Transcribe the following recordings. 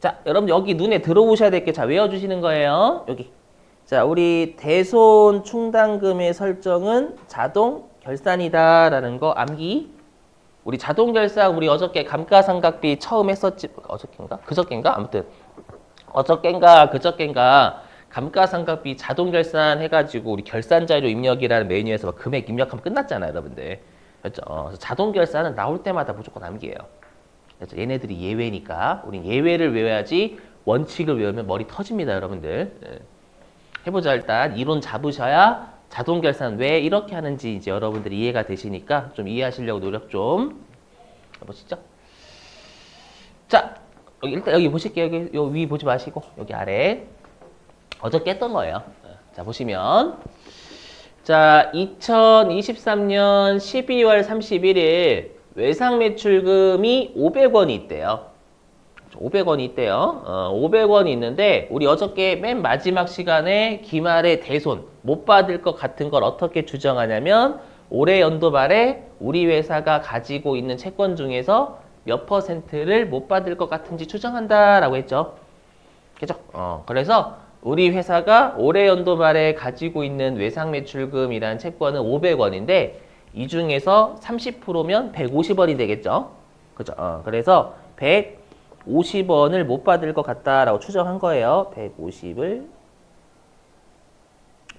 자, 여러분 여기 눈에 들어오셔야 될 게 자, 외워주시는 거예요. 여기. 자, 우리 대손 충당금의 설정은 자동 결산이다라는 거 암기. 우리 자동 결산 우리 어저께 감가상각비 처음 했었지. 어저께인가? 그저께인가? 아무튼 어저께인가 그저께인가 감가상각비 자동 결산 해가지고 우리 결산자료 입력이라는 메뉴에서 막 금액 입력하면 끝났잖아요, 여러분들. 그렇죠? 그래서 자동 결산은 나올 때마다 무조건 암기해요. 그렇죠? 얘네들이 예외니까 우린 예외를 외워야지 원칙을 외우면 머리 터집니다, 여러분들. 네. 해보자. 일단 이론 잡으셔야 자동 결산 왜 이렇게 하는지 이제 여러분들이 이해가 되시니까 좀 이해하시려고 노력 좀 해보시죠. 자, 일단 여기 보실게요. 여기 요 위 보지 마시고 여기 아래 어저께 했던 거예요. 자, 보시면 자 2023년 12월 31일 외상 매출금이 500원이 있대요. 500원이 있대요. 500원이 있는데 우리 어저께 맨 마지막 시간에 기말의 대손 못 받을 것 같은 걸 어떻게 추정하냐면 올해 연도 말에 우리 회사가 가지고 있는 채권 중에서 몇 퍼센트를 못 받을 것 같은지 추정한다라고 했죠. 그죠? 그래서 우리 회사가 올해 연도 말에 가지고 있는 외상 매출금이라는 채권은 500원인데 이 중에서 30%면 150원이 되겠죠. 그죠? 그래서 150원을 못 받을 것 같다라고 추정한 거예요. 150을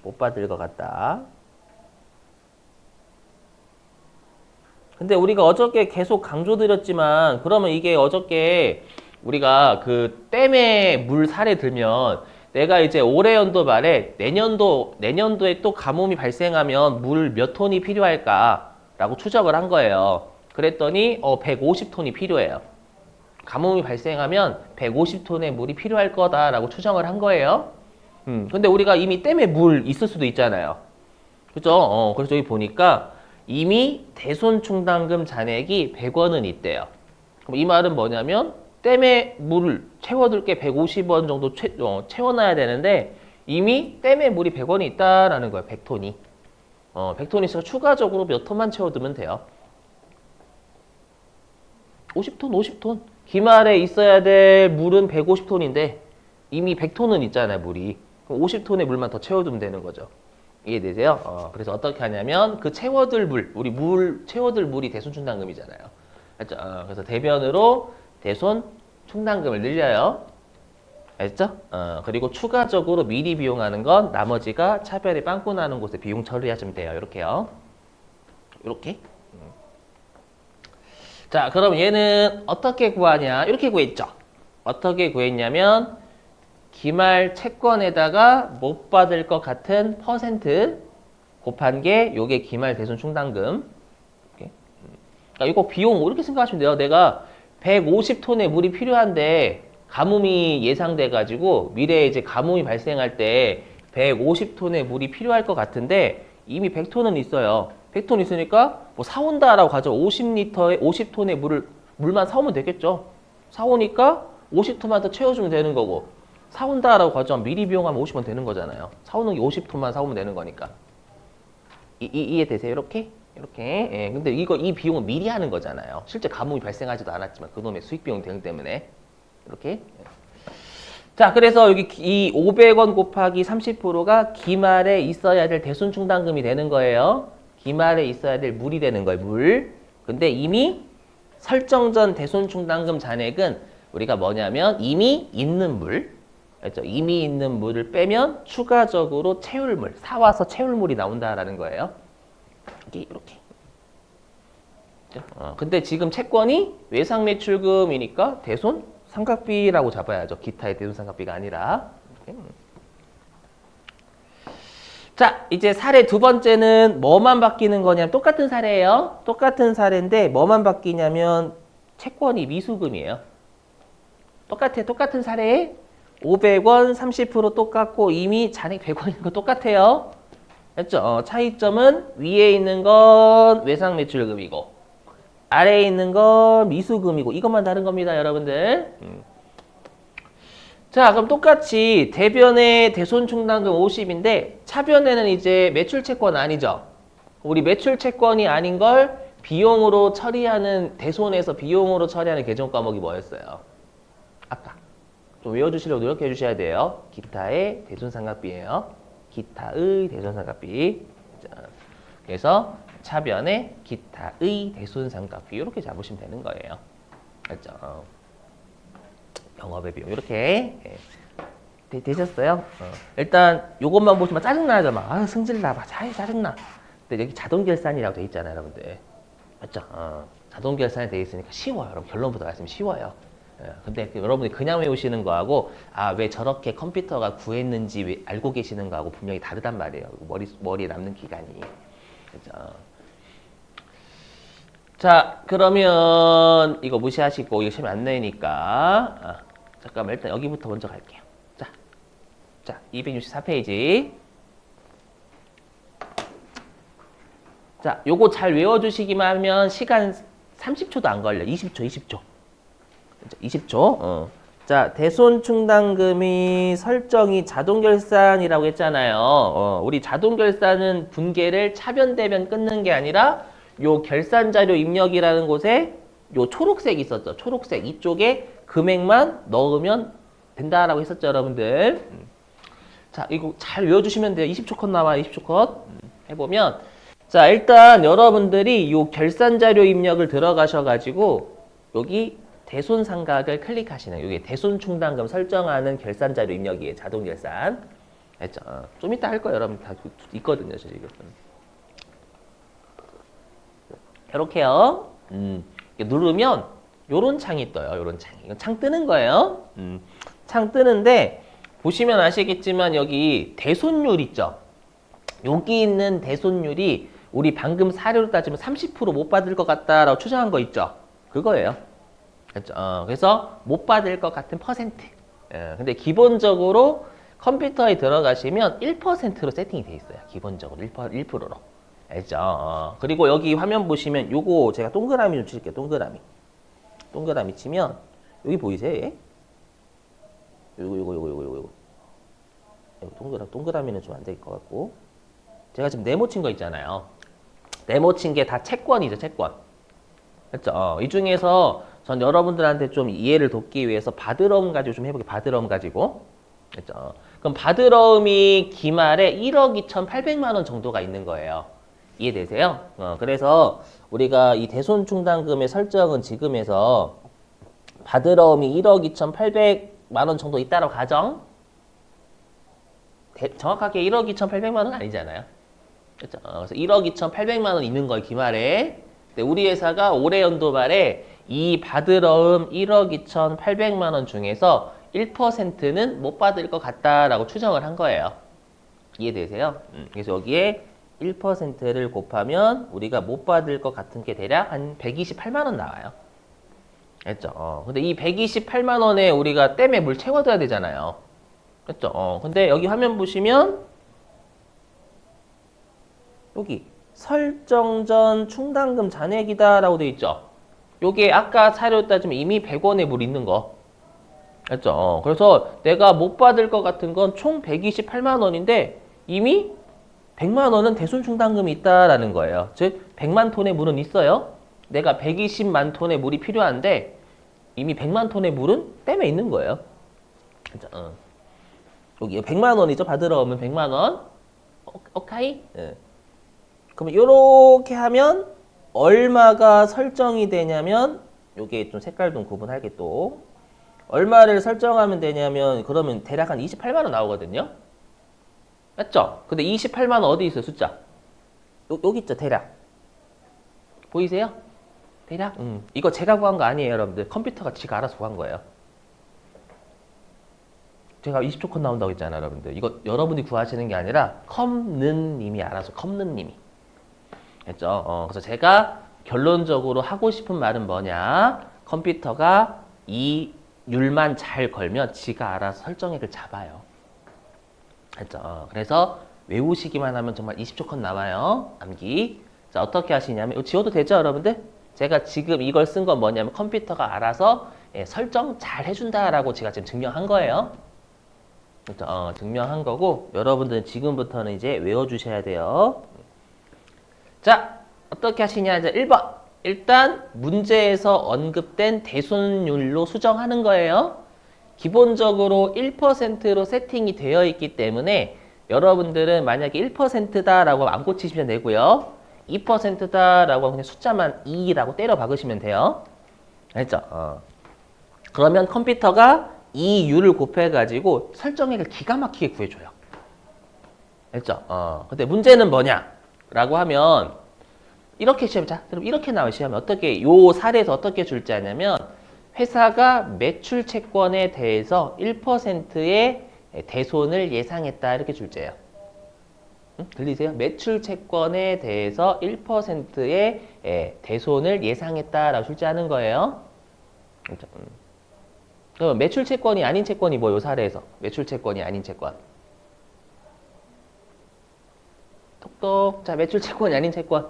못 받을 것 같다. 근데 우리가 어저께 계속 강조드렸지만 그러면 이게 어저께 우리가 그 댐에 물 사례 들면 내가 이제 올해 연도 말에 내년도에 또 가뭄이 발생하면 물 몇 톤이 필요할까라고 추적을 한 거예요. 그랬더니 150톤이 필요해요. 가뭄이 발생하면 150톤의 물이 필요할 거다라고 추정을 한 거예요. 근데 우리가 이미 댐에 물 있을 수도 있잖아요. 그죠? 그래서 여기 보니까 이미 대손 충당금 잔액이 100원은 있대요. 그럼 이 말은 뭐냐면 댐에 물을 채워둘 게 150원 정도 채워놔야 되는데 이미 댐에 물이 100원이 있다라는 거예요. 100톤이. 100톤이 있어서 추가적으로 몇 톤만 채워두면 돼요. 50톤, 50톤. 기말에 있어야 될 물은 150톤인데 이미 100톤은 있잖아요, 물이. 그럼 50톤의 물만 더 채워두면 되는 거죠. 이해되세요? 그래서 어떻게 하냐면 그 채워둘 물, 우리 채워둘 물이 대손 충당금이잖아요. 알죠? 그래서 대변으로 대손 충당금을 늘려요. 알죠? 그리고 추가적으로 미리 비용하는 건 나머지가 차별이 빵꾸 나는 곳에 비용 처리하시면 돼요. 이렇게요. 이렇게. 자, 그럼 얘는 어떻게 구하냐? 이렇게 구했죠. 어떻게 구했냐면 기말 채권에다가 못 받을 것 같은 퍼센트 곱한 게 요게 기말 대손 충당금. 그러니까 이거 비용 이렇게 생각하시면 돼요. 내가 150톤의 물이 필요한데 가뭄이 예상돼 가지고 미래에 이제 가뭄이 발생할 때 150톤의 물이 필요할 것 같은데 이미 100톤은 있어요. 100톤 있으니까 뭐 사온다라고 가져. 50톤의 물만 사오면 되겠죠. 사오니까 50톤만 더 채워주면 되는 거고. 사온다라고 가져. 미리 비용하면 50원 되는 거잖아요. 사오는 게 50톤만 사오면 되는 거니까. 이해되세요? 이렇게? 이렇게. 예, 근데 이 비용은 미리 하는 거잖아요. 실제 가뭄이 발생하지도 않았지만 그놈의 수익 비용 대응 때문에. 이렇게. 자, 그래서 여기 이 500원 곱하기 30%가 기말에 있어야 될 대손 충당금이 되는 거예요. 기말에 있어야 될 물이 되는 거예요, 물. 근데 이미 설정 전 대손 충당금 잔액은 우리가 뭐냐면 이미 있는 물. 그렇죠? 이미 있는 물을 빼면 추가적으로 채울 물, 사와서 채울 물이 나온다라는 거예요. 이렇게. 근데 지금 채권이 외상 매출금이니까 대손 상각비라고 잡아야죠. 기타의 대손 상각비가 아니라. 이렇게. 자, 이제 사례 두 번째는 뭐만 바뀌는 거냐면 똑같은 사례예요. 똑같은 사례인데 뭐만 바뀌냐면 채권이 미수금이에요. 똑같은 사례에 500원 30% 똑같고 이미 잔액 100원인 거 똑같아요. 됐죠? 차이점은 위에 있는 건 외상 매출금이고 아래에 있는 건 미수금이고 이것만 다른 겁니다, 여러분들. 자, 그럼 똑같이 대변의 대손 충당금 50인데 차변에는 이제 매출 채권 아니죠. 우리 매출 채권이 아닌 걸 비용으로 처리하는 대손에서 비용으로 처리하는 개정 과목이 뭐였어요? 아까 좀 외워주시려고 노력해 주셔야 돼요. 기타의 대손삼각비예요. 기타의 대손삼각비. 그래서 차변의 기타의 대손삼각비 이렇게 잡으시면 되는 거예요. 알죠? 영업의 비용 이렇게 되셨어요? 일단 요것만 보시면 짜증나죠? 막 아, 승질나 봐. 짜증나. 근데 여기 자동결산이라고 돼 있잖아요, 여러분들. 맞죠? 자동결산이 돼 있으니까 쉬워요. 여러분 결론부터 말씀이 쉬워요. 근데 여러분이 그냥 외우시는 거하고 아, 왜 저렇게 컴퓨터가 구했는지 왜 알고 계시는 거하고 분명히 다르단 말이에요. 머리에 남는 기간이. 그죠? 자, 그러면 이거 무시하시고 이거 시험에 안 내니까 잠깐만 일단 여기부터 먼저 갈게요. 자, 264페이지. 자, 요거 잘 외워주시기만 하면 시간 30초도 안 걸려. 20초. 20초. 자, 대손충당금이 설정이 자동결산이라고 했잖아요. 우리 자동결산은 분계를 차변대변 끊는 게 아니라 요 결산자료 입력이라는 곳에 요 초록색 있었죠. 초록색 이쪽에 금액만 넣으면 된다라고 했었죠, 여러분들. 자, 이거 잘 외워주시면 돼요. 20초 컷 나와요. 20초 컷. 해보면 자, 일단 여러분들이 요 결산자료 입력을 들어가셔가지고 여기 대손삼각을 클릭하시는 이게 대손충당금 설정하는 결산자료 입력이에요. 자동결산. 알죠? 좀 이따 할 거예요. 여러분 다 있거든요. 저 지금. 이렇게요. 누르면 요런 창이 떠요. 요런 창. 이건 창 뜨는 거예요. 창 뜨는데 보시면 아시겠지만 여기 대손율 있죠? 여기 있는 대손율이 우리 방금 사례로 따지면 30% 못 받을 것 같다라고 추정한 거 있죠? 그거예요. 그렇죠? 그래서 못 받을 것 같은 퍼센트. 근데 기본적으로 컴퓨터에 들어가시면 1%로 세팅이 돼 있어요. 기본적으로 1%로. 알죠? 그리고 여기 화면 보시면 요거 제가 동그라미 좀 칠게요. 동그라미 치면 여기 보이세요? 요거. 동그라미는 좀 안 될 것 같고. 제가 지금 네모 친 거 있잖아요. 네모 친 게 다 채권이죠, 채권. 그렇죠? 이 중에서 전 여러분들한테 좀 이해를 돕기 위해서 바드러움 가지고 좀 해볼게요. 바드러움 가지고. 그렇죠? 그럼 바드러움이 기말에 1억 2,800만 원 정도가 있는 거예요. 이해되세요? 그래서 우리가 이 대손충당금의 설정은 지금에서 바드러움이 1억 2,800만 원 정도 있다고 가정. 정확하게 1억 2,800만 원 아니잖아요. 그렇죠? 그래서 1억 2,800만 원 있는 거예요, 기말에. 근데 우리 회사가 올해 연도 말에 이 바드러움 1억 2,800만 원 중에서 1%는 못 받을 것 같다라고 추정을 한 거예요. 이해되세요? 그래서 여기에 1%를 곱하면 우리가 못 받을 것 같은 게 대략 한 128만 원 나와요. 알죠? 근데 이 128만 원에 우리가 댐에 물 채워둬야 되잖아요. 그렇죠? 근데 여기 화면 보시면 여기 설정 전 충당금 잔액이다라고 되어 있죠. 요게 아까 사료 따지면 이미 100원에 물 있는 거. 알죠? 그래서 내가 못 받을 것 같은 건 총 128만 원인데 이미 100만 원은 대손 충당금이 있다라는 거예요. 즉 100만 톤의 물은 있어요. 내가 120만 톤의 물이 필요한데 이미 100만 톤의 물은 댐에 있는 거예요. 그렇죠? 여기 100만 원이죠. 받으러 오면 100만 원. 오케이? 그럼 이렇게 하면 얼마가 설정이 되냐면 요게 좀 색깔 좀 구분할게 또. 얼마를 설정하면 되냐면 그러면 대략 한 28만 원 나오거든요. 맞죠? 근데 28만 원 어디 있어요, 숫자? 여기 있죠, 대략. 보이세요? 대략? 이거 제가 구한 거 아니에요, 여러분들. 컴퓨터가 지가 알아서 구한 거예요. 제가 20초 컷 나온다고 했잖아요, 여러분들. 이거 여러분이 구하시는 게 아니라 컴는님이 알아서, 컴는님이. 했죠? 그래서 제가 결론적으로 하고 싶은 말은 뭐냐? 컴퓨터가 이 율만 잘 걸면 지가 알아서 설정액을 잡아요. 했죠? 그래서 외우시기만 하면 정말 20초 컷 나와요. 암기. 자, 어떻게 하시냐면, 이거 지워도 되죠, 여러분들? 제가 지금 이걸 쓴 건 뭐냐면 컴퓨터가 알아서 설정 잘 해준다라고 제가 지금 증명한 거예요. 그렇죠? 증명한 거고, 여러분들은 지금부터는 이제 외워주셔야 돼요. 자, 어떻게 하시냐. 이제 1번. 일단 문제에서 언급된 대손율로 수정하는 거예요. 기본적으로 1%로 세팅이 되어 있기 때문에 여러분들은 만약에 1%다라고 안 고치시면 되고요. 2%다라고 그냥 숫자만 2라고 때려 박으시면 돼요. 알죠? 그러면 컴퓨터가 이 U를 곱해가지고 설정액을 기가 막히게 구해줘요. 알죠? 근데 문제는 뭐냐? 라고 하면 이렇게 시험, 자, 그럼 이렇게 나와 시험에 어떻게, 요 사례에서 어떻게 줄지 아냐면 회사가 매출 채권에 대해서 1%의 대손을 예상했다 이렇게 줄지예요. 응? 들리세요? 매출 채권에 대해서 1%의 대손을 예상했다라고 출제하는 거예요. 그럼 매출 채권이 아닌 채권이 뭐 요 사례에서 매출 채권이 아닌 채권. 똑똑. 자, 매출 채권이 아닌 채권.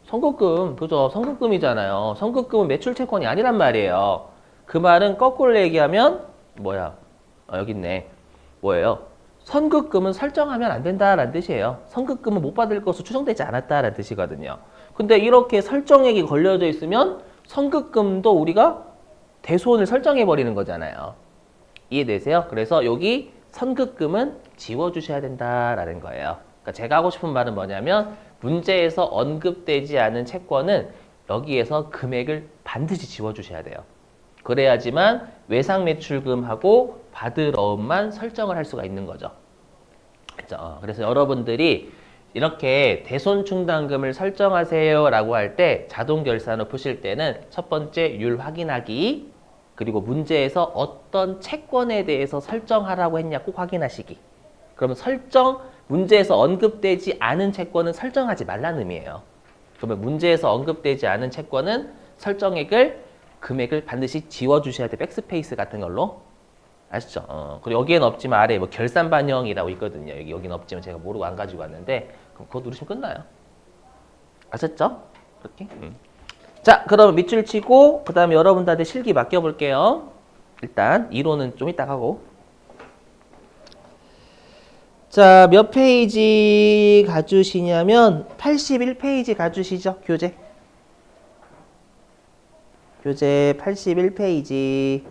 선급금, 그죠? 선급금이잖아요. 선급금은 매출 채권이 아니란 말이에요. 그 말은 거꾸로 얘기하면 뭐야? 여기 있네. 뭐예요? 선급금은 설정하면 안 된다라는 뜻이에요. 선급금은 못 받을 것으로 추정되지 않았다라는 뜻이거든요. 근데 이렇게 설정액이 걸려져 있으면 선급금도 우리가 대손을 설정해 버리는 거잖아요. 이해되세요? 그래서 여기 선급금은 지워주셔야 된다라는 거예요. 그러니까 제가 하고 싶은 말은 뭐냐면 문제에서 언급되지 않은 채권은 여기에서 금액을 반드시 지워주셔야 돼요. 그래야지만 외상매출금하고 받으러움만 설정을 할 수가 있는 거죠. 그렇죠? 그래서 여러분들이 이렇게 대손충당금을 설정하세요 라고 할 때 자동결산을 푸실 때는 첫 번째 율 확인하기, 그리고 문제에서 어떤 채권에 대해서 설정하라고 했냐 꼭 확인하시기. 그러면 문제에서 언급되지 않은 채권은 설정하지 말라는 의미예요. 그러면 문제에서 언급되지 않은 채권은 금액을 반드시 지워주셔야 돼. 백스페이스 같은 걸로. 아시죠? 그리고 여기에는 없지만 아래에 뭐 결산 반영이라고 있거든요. 여기는 없지만 제가 모르고 안 가지고 왔는데, 그럼 그거 누르시면 끝나요. 아셨죠? 그렇게? 자, 그럼 밑줄 치고, 그 다음에 여러분들한테 실기 맡겨볼게요. 일단, 이론은 좀 이따 하고. 자, 몇 페이지 가주시냐면 81페이지 가주시죠, 교재. 교재 81페이지.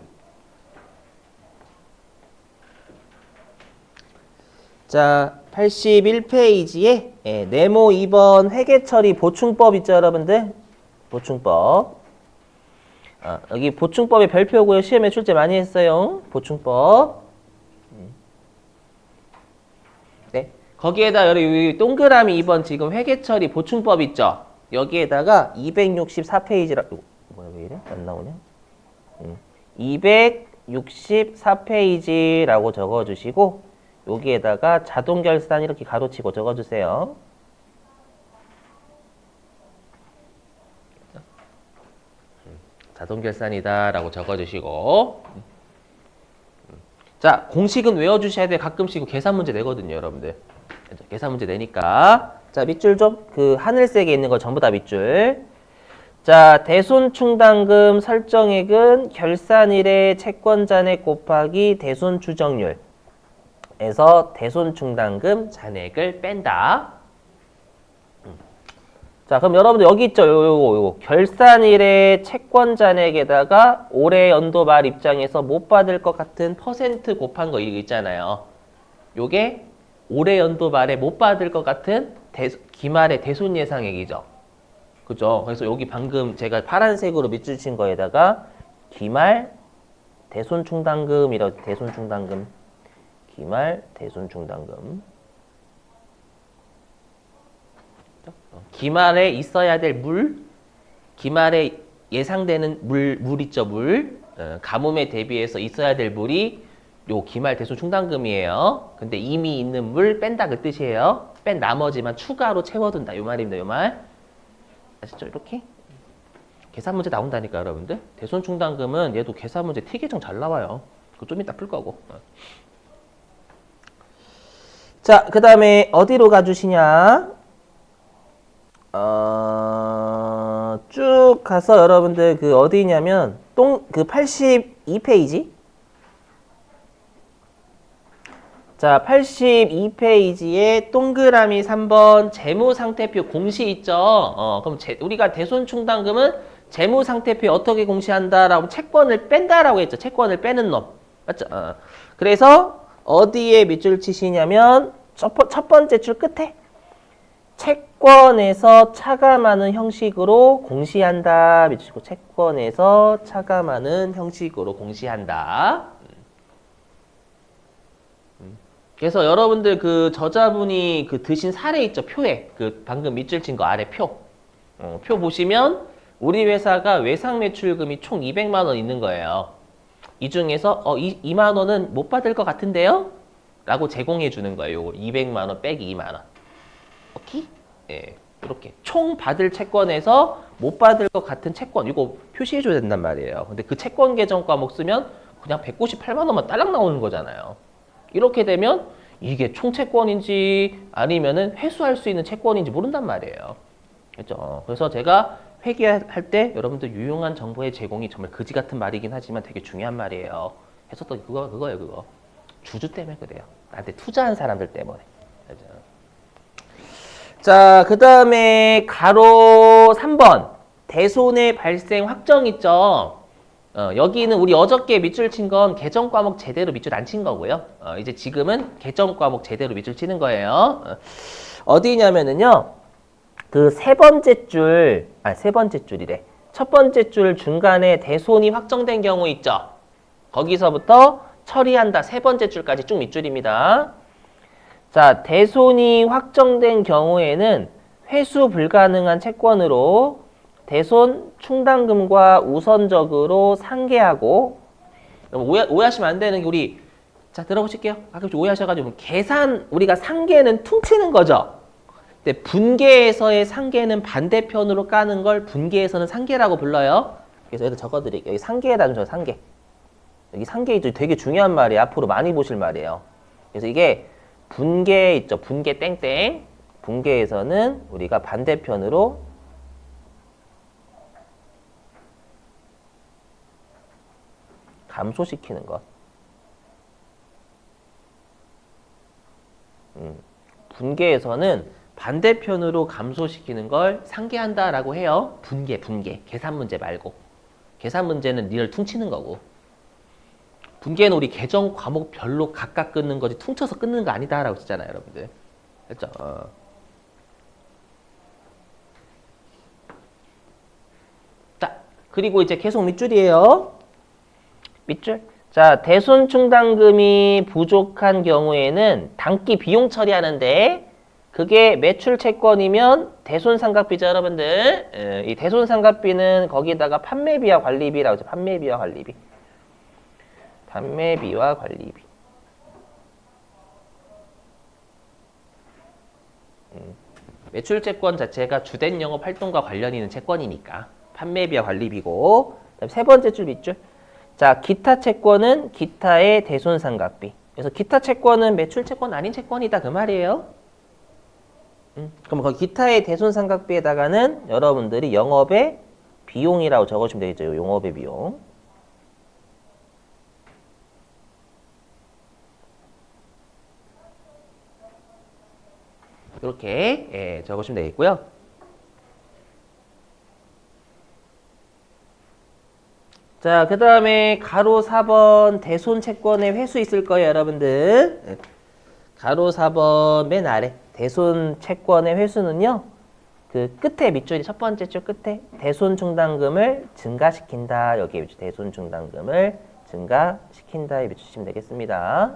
자, 81페이지에 네모 2번 회계처리 보충법 있죠, 여러분들? 보충법. 여기 보충법의 별표고요. 시험에 출제 많이 했어요. 보충법. 네. 거기에다 여기 동그라미 2번 지금 회계처리 보충법 있죠? 여기에다가 264페이지라고, 뭐야, 왜 이래? 안 나오네? 264페이지라고 적어주시고, 여기에다가 자동결산 이렇게 가로치고 적어주세요. 자동결산이다 라고 적어주시고, 자, 공식은 외워주셔야 돼. 가끔씩 계산 문제 내거든요, 여러분들. 계산 문제 내니까. 자, 밑줄 좀, 그 하늘색에 있는 거 전부 다 밑줄. 자, 대손충당금 설정액은 결산일의 채권잔액 곱하기 대손추정률 에서 대손충당금 잔액을 뺀다. 자, 그럼 여러분들 여기 있죠? 요거. 결산일의 채권 잔액에다가 올해 연도 말 입장에서 못 받을 것 같은 퍼센트 곱한 거 이거 있잖아요. 요게 올해 연도 말에 못 받을 것 같은 기말의 대손 예상액이죠. 그죠? 그래서 여기 방금 제가 파란색으로 밑줄 친 거에다가 기말 대손충당금이라고, 대손충당금. 기말 대손충당금. 기말에 있어야 될 기말에 예상되는 물 있죠, 물. 가뭄에 대비해서 있어야 될 물이 요 기말 대손충당금이에요. 근데 이미 있는 물 뺀다 그 뜻이에요. 뺀 나머지만 추가로 채워둔다 요 말입니다, 요 말. 아시죠? 이렇게 계산 문제 나온다니까 여러분들. 대손충당금은 얘도 계산 문제 T계정 잘 나와요. 그거 좀 이따 풀 거고. 자, 그 다음에 어디로 가주시냐? 쭉 가서 여러분들 그 어디냐면 그 82페이지. 자, 82페이지에 동그라미 3번 재무상태표 공시 있죠? 그럼 우리가 대손충당금은 재무상태표에 어떻게 공시한다라고 채권을 뺀다라고 했죠. 채권을 빼는 놈. 맞죠? 그래서 어디에 밑줄 치시냐면 첫 번째 줄 끝에 채권에서 차감하는 형식으로 공시한다. 밑줄치고 채권에서 차감하는 형식으로 공시한다. 그래서 여러분들 그 저자분이 그 드신 사례 있죠? 표에 그 방금 밑줄 친 거 아래 표. 표 보시면 우리 회사가 외상 매출금이 총 200만 원 있는 거예요. 이 중에서 2만 원은 못 받을 것 같은데요? 라고 제공해 주는 거예요. 200만 원 빼기 2만 원. 오케이? 예. 이렇게 총 받을 채권에서 못 받을 것 같은 채권 이거 표시해 줘야 된단 말이에요. 근데 그 채권 계정 과목 쓰면 그냥 198만 원만 딸랑 나오는 거잖아요. 이렇게 되면 이게 총 채권인지 아니면은 회수할 수 있는 채권인지 모른단 말이에요. 그렇죠? 그래서 제가 회계할 때 여러분들 유용한 정보의 제공이 정말 그지 같은 말이긴 하지만 되게 중요한 말이에요. 했었던 그거예요, 그거. 주주 때문에 그래요. 나한테 투자한 사람들 때문에. 그렇죠? 자, 그 다음에 가로 3번. 대손의 발생 확정 있죠? 여기는 우리 어저께 밑줄 친 건 개정 과목 제대로 밑줄 안 친 거고요. 이제 지금은 개정 과목 제대로 밑줄 치는 거예요. 어디냐면은요. 그 세 번째 줄이래. 첫 번째 줄 중간에 대손이 확정된 경우 있죠? 거기서부터 처리한다. 세 번째 줄까지 쭉 밑줄입니다. 자, 대손이 확정된 경우에는 회수 불가능한 채권으로 대손 충당금과 우선적으로 상계하고 오해하시면 안 되는 게 우리 자 들어보실게요. 가끔씩 오해하셔가지고 계산 우리가 상계는 퉁치는 거죠. 근데 분계에서의 상계는 반대편으로 까는 걸 분계에서는 상계라고 불러요. 그래서 여기다 적어드릴게요. 여기 상계에다 좀 적어 상계. 여기 상계 있죠. 되게 중요한 말이에요. 앞으로 많이 보실 말이에요. 그래서 이게 분계 있죠. 분계 땡땡. 분계에서는 우리가 반대편으로 감소시키는 것. 분계에서는 반대편으로 감소시키는 걸 상계한다라고 해요. 분계. 계산 문제 말고. 계산 문제는 니를 퉁치는 거고. 분계는 우리 개정 과목별로 각각 끊는 거지 퉁쳐서 끊는 거 아니다라고 했잖아요, 여러분들. 됐죠? 자, 그리고 이제 계속 밑줄이에요. 밑줄. 자, 대손 충당금이 부족한 경우에는 당기 비용 처리하는데 그게 매출 채권이면 대손 상각비죠, 여러분들. 이 대손 상각비는 거기다가 판매비와 관리비라고 하죠. 판매비와 관리비. 판매비와 관리비. 매출 채권 자체가 주된 영업 활동과 관련 있는 채권이니까 판매비와 관리비고. 그다음에 세 번째 줄 밑줄. 자, 기타 채권은 기타의 대손 상각비. 그래서 기타 채권은 매출 채권 아닌 채권이다 그 말이에요. 그럼 거기 기타의 대손 상각비에다가는 여러분들이 영업의 비용이라고 적으시면 되겠죠. 영업의 비용. 이렇게 적으시면 되겠고요. 자, 그 다음에 가로 4번 대손 채권의 회수 있을 거예요, 여러분들. 가로 4번 맨 아래 대손 채권의 회수는요. 그 끝에 밑줄이 첫 번째 줄 끝에 대손 충당금을 증가시킨다. 여기에 대손 충당금을 증가시킨다에 밑주시면 되겠습니다.